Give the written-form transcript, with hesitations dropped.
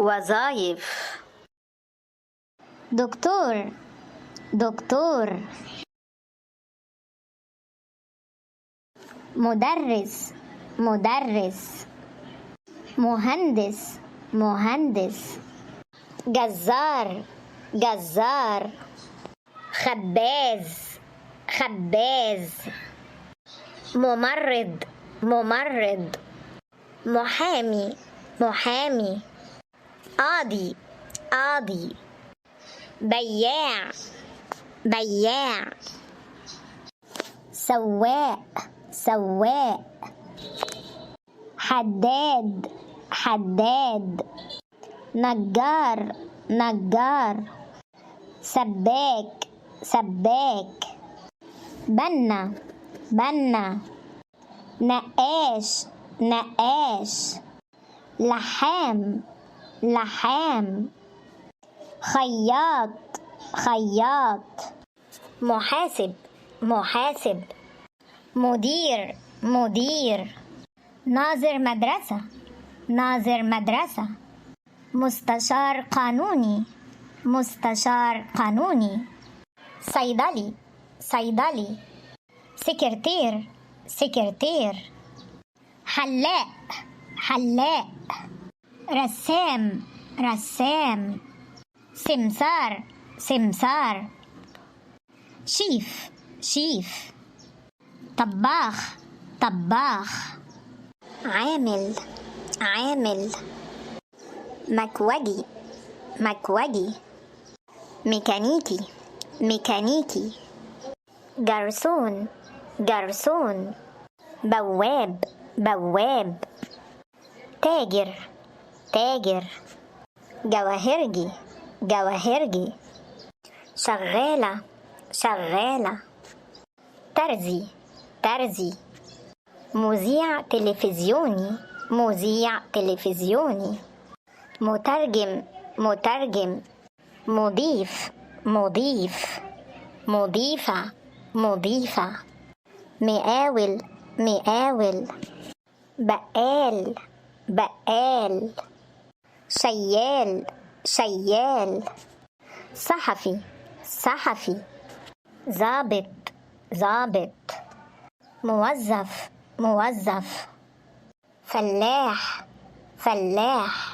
وظائف. دكتور دكتور. مدرس مدرس. مهندس مهندس. جزار جزار. خباز خباز. ممرض ممرض. محامي محامي. قاضي قاضي. بياع بياع. سواق سواق. حداد حداد. نجار نجار. سباك سباك. بنا بنا. نقاش نقاش. لحام لحام. خياط خياط. محاسب محاسب. مدير مدير. ناظر مدرسة ناظر مدرسة. مستشار قانوني مستشار قانوني. صيدلي صيدلي. سكرتير سكرتير. حلاق حلاق. رسام رسام. سمسار سمسار. شيف شيف. طباخ طباخ. عامل عامل. مكوجي مكوجي. ميكانيكي ميكانيكي. جرسون جرسون. بواب بواب. تاجر تاجر. جواهرجي جواهرجي. شغالة شغالة. ترزي ترزي. مذيع تلفزيوني مذيع تلفزيوني. مترجم مترجم. مضيف مضيف. مضيفة مضيفة. مقاول مقاول. بقال بقال. شيال شيال. صحفي صحفي. ضابط ضابط. موظف موظف. فلاح فلاح.